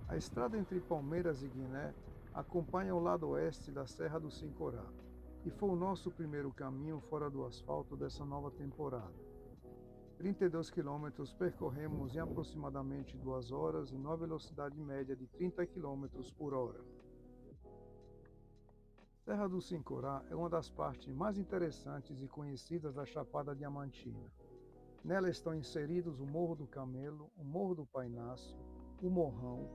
A estrada entre Palmeiras e Guiné acompanha o lado oeste da Serra do Sincorá e foi o nosso primeiro caminho fora do asfalto dessa nova temporada. 32 quilômetros percorremos em aproximadamente 2 horas em uma velocidade média de 30 quilômetros por hora. Serra do Sincorá é uma das partes mais interessantes e conhecidas da Chapada Diamantina. Nela estão inseridos o Morro do Camelo, o Morro do Painácio, o Morrão,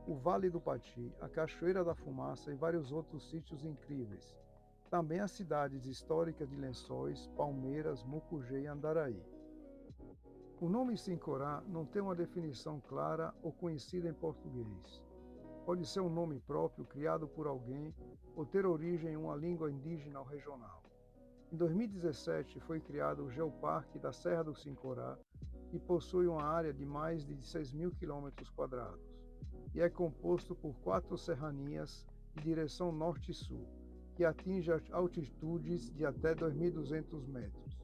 o Vale do Pati, a Cachoeira da Fumaça e vários outros sítios incríveis. Também as cidades históricas de Lençóis, Palmeiras, Mucugê e Andaraí. O nome Sincorá não tem uma definição clara ou conhecida em português. Pode ser um nome próprio criado por alguém ou ter origem em uma língua indígena ou regional. Em 2017 foi criado o Geoparque da Serra do Sincorá, que possui uma área de mais de 6.000 km² e é composto por 4 serranias de direção norte e sul, que atingem altitudes de até 2.200 metros.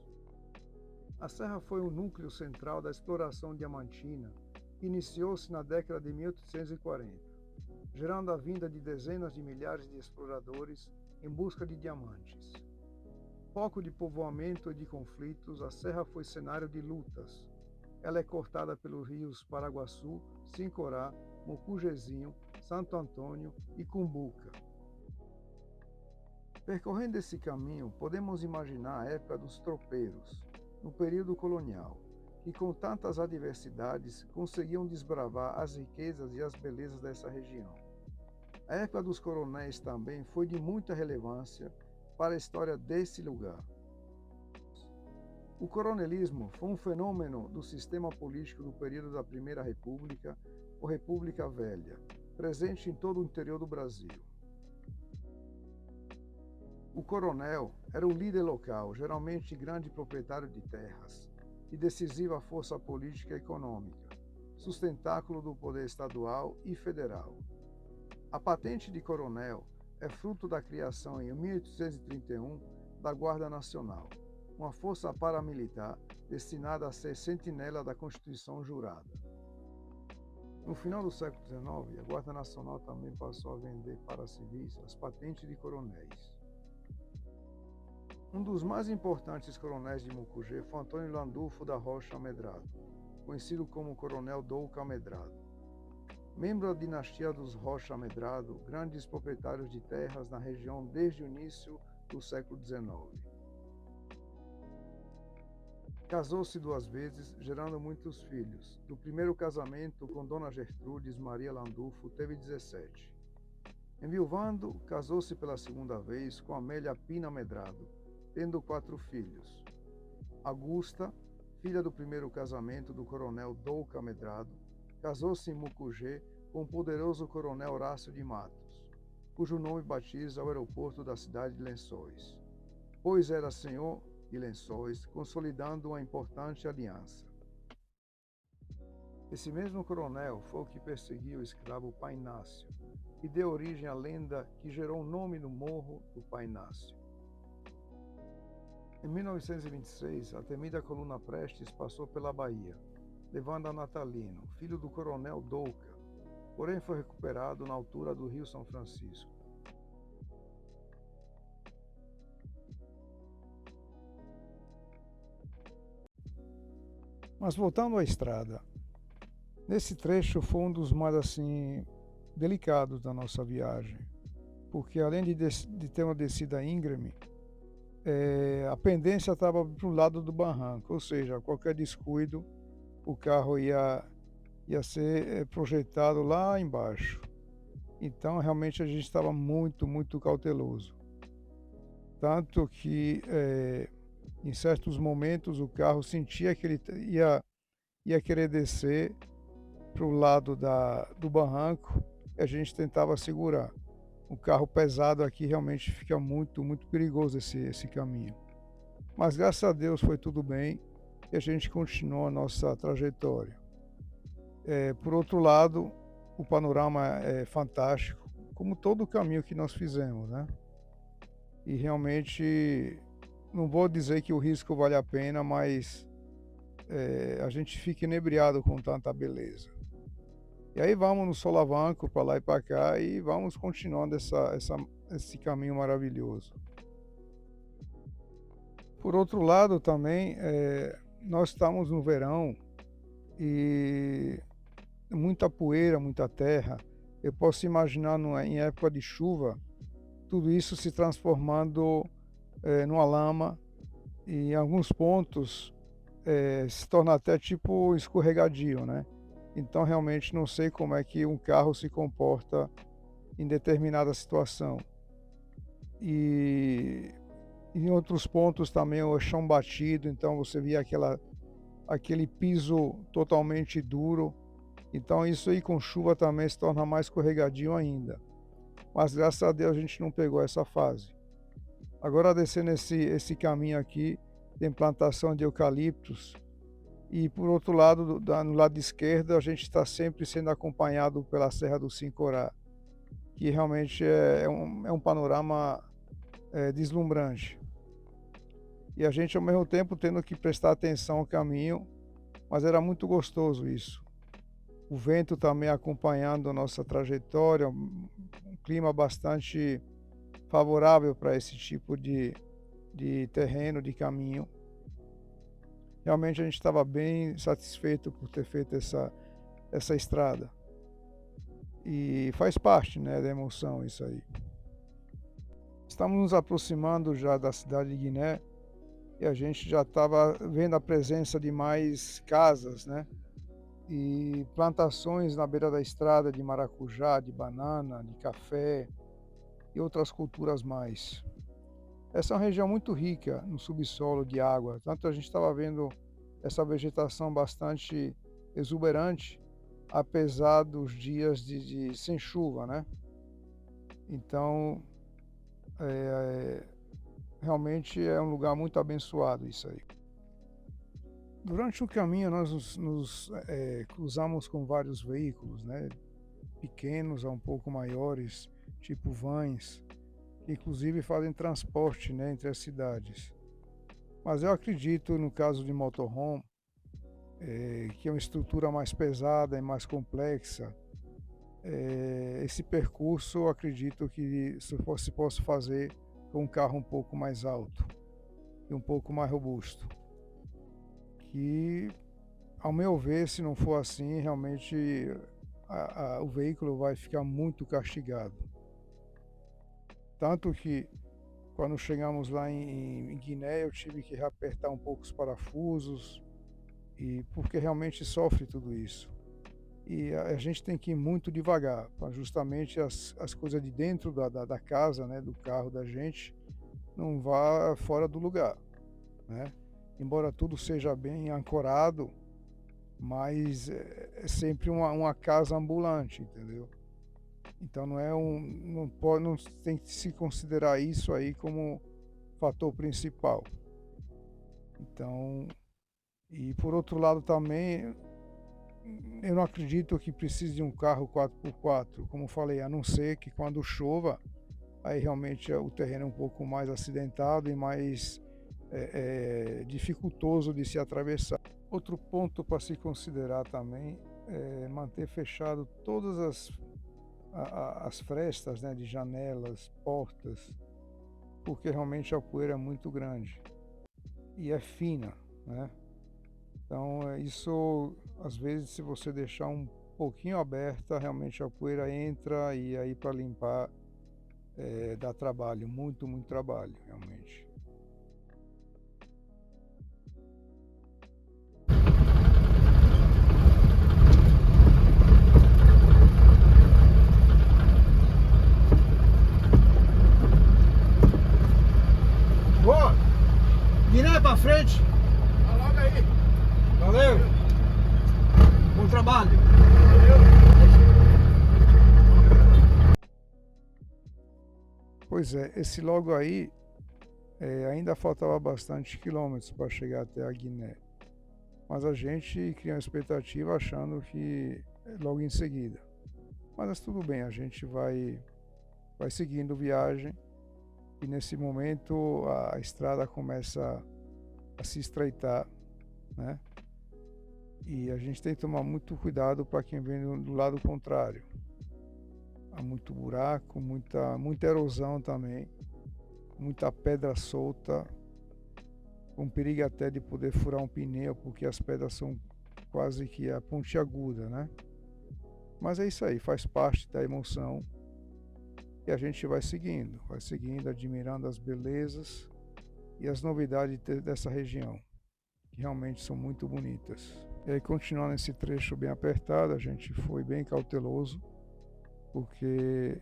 A serra foi o núcleo central da exploração diamantina, que iniciou-se na década de 1840, gerando a vinda de dezenas de milhares de exploradores em busca de diamantes. Foco de povoamento e de conflitos, a serra foi cenário de lutas. Ela é cortada pelos rios Paraguaçu, Sincorá, Mucugezinho, Santo Antônio e Cumbuca. Percorrendo esse caminho, podemos imaginar a época dos tropeiros, no período colonial, que com tantas adversidades conseguiam desbravar as riquezas e as belezas dessa região. A época dos coronéis também foi de muita relevância para a história desse lugar. O coronelismo foi um fenômeno do sistema político do período da Primeira República ou República Velha, presente em todo o interior do Brasil. O coronel era o líder local, geralmente grande proprietário de terras, e decisiva força política e econômica, sustentáculo do poder estadual e federal. A patente de coronel é fruto da criação em 1831 da Guarda Nacional, uma força paramilitar destinada a ser sentinela da Constituição jurada. No final do século XIX, a Guarda Nacional também passou a vender para civis as patentes de coronéis. Um dos mais importantes coronéis de Mucugê foi Antônio Landulfo da Rocha Amedrado, conhecido como Coronel Douca Amedrado. Membro da dinastia dos Rocha Amedrado, grandes proprietários de terras na região desde o início do século XIX. Casou-se 2 vezes, gerando muitos filhos. Do primeiro casamento com Dona Gertrudes Maria Landulfo, teve 17. Enviuvando, casou-se pela segunda vez com Amélia Pina Amedrado, tendo 4 filhos. Augusta, filha do primeiro casamento do coronel Douca Amedrado, casou-se em Mucugê com o poderoso coronel Horácio de Matos, cujo nome batiza o aeroporto da cidade de Lençóis, pois era senhor de Lençóis, consolidando uma importante aliança. Esse mesmo coronel foi o que perseguiu o escravo Painácio, e deu origem à lenda que gerou o nome do Morro do Painácio. Em 1926, a temida coluna Prestes passou pela Bahia, levando a Natalino, filho do coronel Douca, porém foi recuperado na altura do Rio São Francisco. Mas voltando à estrada, nesse trecho foi um dos mais assim delicados da nossa viagem, porque além de ter uma descida íngreme, a pendência estava para o lado do barranco, ou seja, qualquer descuido, o carro ia ser projetado lá embaixo. Então, realmente, a gente estava muito, muito cauteloso. Tanto que, em certos momentos, o carro sentia que ele ia querer descer para o lado do barranco e a gente tentava segurar. O carro pesado aqui realmente fica muito, muito perigoso esse caminho. Mas graças a Deus foi tudo bem e a gente continuou a nossa trajetória. Por outro lado, o panorama é fantástico, como todo o caminho que nós fizemos, né? E realmente, não vou dizer que o risco vale a pena, mas a gente fica inebriado com tanta beleza. E aí vamos no solavanco para lá e para cá e vamos continuando esse caminho maravilhoso. Por outro lado também, nós estamos no verão e muita poeira, muita terra. Eu posso imaginar em época de chuva, tudo isso se transformando numa lama e em alguns pontos se torna até tipo escorregadio, né? Então realmente não sei como é que um carro se comporta em determinada situação. E em outros pontos também o chão batido, então você via aquele piso totalmente duro. Então isso aí com chuva também se torna mais escorregadio ainda. Mas graças a Deus a gente não pegou essa fase. Agora descendo esse caminho aqui, tem plantação de eucaliptos. E por outro lado, no lado esquerdo, a gente está sempre sendo acompanhado pela Serra do Sincorá, que realmente é um panorama deslumbrante. E a gente ao mesmo tempo tendo que prestar atenção ao caminho, mas era muito gostoso isso. O vento também acompanhando a nossa trajetória, um clima bastante favorável para esse tipo de terreno, de caminho. Realmente a gente estava bem satisfeito por ter feito essa estrada. E faz parte, né, da emoção isso aí. Estamos nos aproximando já da cidade de Guiné e a gente já estava vendo a presença de mais casas, né? E plantações na beira da estrada de maracujá, de banana, de café e outras culturas mais. Essa é uma região muito rica no subsolo de água, tanto a gente estava vendo essa vegetação bastante exuberante, apesar dos dias sem chuva, né? Então, realmente é um lugar muito abençoado isso aí. Durante o caminho nós nos cruzamos com vários veículos, né? Pequenos a um pouco maiores, tipo vans, que inclusive fazem transporte, né, entre as cidades. Mas eu acredito, no caso de motorhome, que é uma estrutura mais pesada e mais complexa, esse percurso eu acredito que se possa fazer com um carro um pouco mais alto e um pouco mais robusto. Que, ao meu ver, se não for assim, realmente o veículo vai ficar muito castigado. Tanto que quando chegamos lá em Guiné, eu tive que reapertar um pouco os parafusos, porque realmente sofre tudo isso. E a gente tem que ir muito devagar, para justamente as coisas de dentro da casa, né, do carro da gente, não vá fora do lugar, né? Embora tudo seja bem ancorado, mas é sempre uma casa ambulante, entendeu? Então não tem que se considerar isso aí como fator principal. Então, e por outro lado também, eu não acredito que precise de um carro 4x4, como falei, a não ser que quando chova, aí realmente o terreno é um pouco mais acidentado e mais dificultoso de se atravessar. Outro ponto para se considerar também é manter fechado todas as frestas, né, de janelas, portas, porque realmente a poeira é muito grande e é fina, né? Então isso, às vezes, se você deixar um pouquinho aberta, realmente a poeira entra e aí para limpar dá trabalho, muito trabalho, realmente. Boa! Guiné pra frente! Tá logo aí. Valeu! Bom trabalho! Pois é, esse logo aí ainda faltava bastante quilômetros para chegar até a Guiné. Mas a gente cria uma expectativa achando que é logo em seguida. Mas tudo bem, a gente vai seguindo viagem e nesse momento a estrada começa a se estreitar, né? E a gente tem que tomar muito cuidado para quem vem do lado contrário. Há muito buraco, muita erosão também, muita pedra solta, com perigo até de poder furar um pneu, porque as pedras são quase que a pontiaguda, né? Mas é isso aí, faz parte da emoção e a gente vai seguindo, admirando as belezas e as novidades dessa região, que realmente são muito bonitas. E aí, continuando esse trecho bem apertado, a gente foi bem cauteloso, porque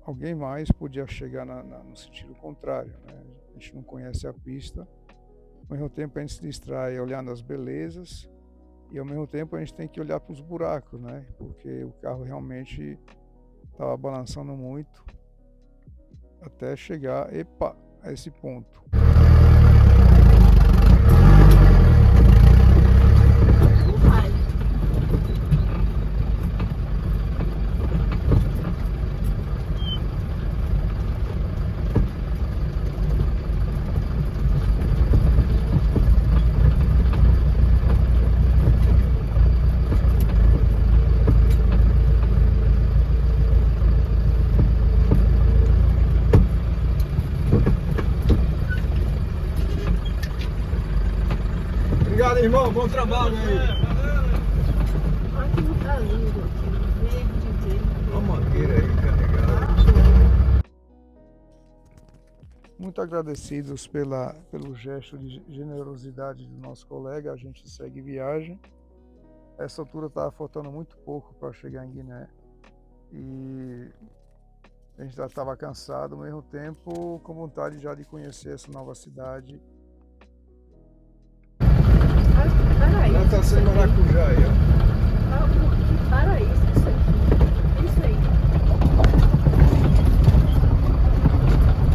alguém mais podia chegar no sentido contrário, né? A gente não conhece a pista, ao mesmo tempo a gente se distrai olhando as belezas e ao mesmo tempo a gente tem que olhar para os buracos, né? Porque o carro realmente estava balançando muito até chegar, a esse ponto. Obrigado, irmão. Bom trabalho aí. Olha como tá lindo aqui. Verde. Olha a mangueira aí carregada. Muito agradecidos pelo gesto de generosidade do nosso colega. A gente segue viagem. Essa altura estava faltando muito pouco para chegar em Guiné. E a gente já estava cansado, ao mesmo tempo com vontade já de conhecer essa nova cidade. Paraíso. Já está sem maracujá aí, ó. Paraíso, isso aí. Isso aí.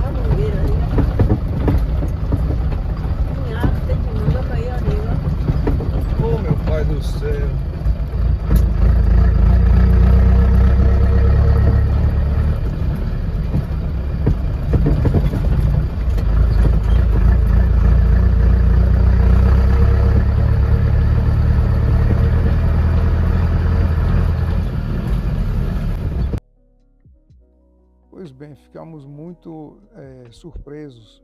A mangueira aí. Cunhado, tem que mandar pra ir ali, ó. Oh, meu pai do céu. Pois bem, ficamos muito surpresos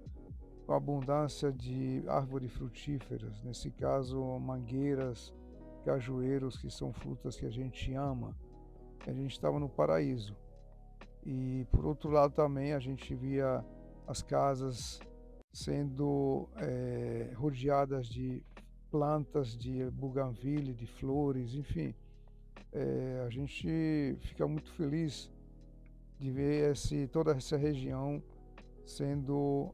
com a abundância de árvores frutíferas, nesse caso mangueiras, cajueiros, que são frutas que a gente ama. A gente estava no paraíso. E por outro lado também a gente via as casas sendo rodeadas de plantas de buganvília, de flores, enfim. A gente fica muito feliz de ver toda essa região sendo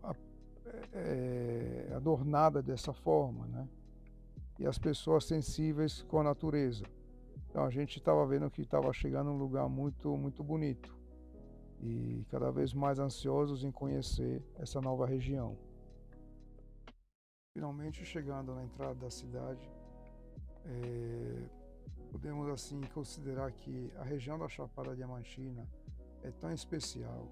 adornada dessa forma, né? E as pessoas sensíveis com a natureza. Então a gente estava vendo que estava chegando um lugar muito, muito bonito e cada vez mais ansiosos em conhecer essa nova região. Finalmente chegando na entrada da cidade, podemos assim considerar que a região da Chapada Diamantina é tão especial,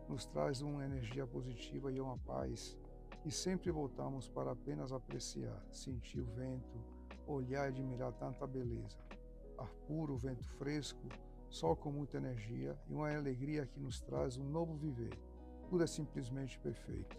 nos traz uma energia positiva e uma paz, e sempre voltamos para apenas apreciar, sentir o vento, olhar e admirar tanta beleza. Ar puro, vento fresco, sol com muita energia e uma alegria que nos traz um novo viver. Tudo é simplesmente perfeito.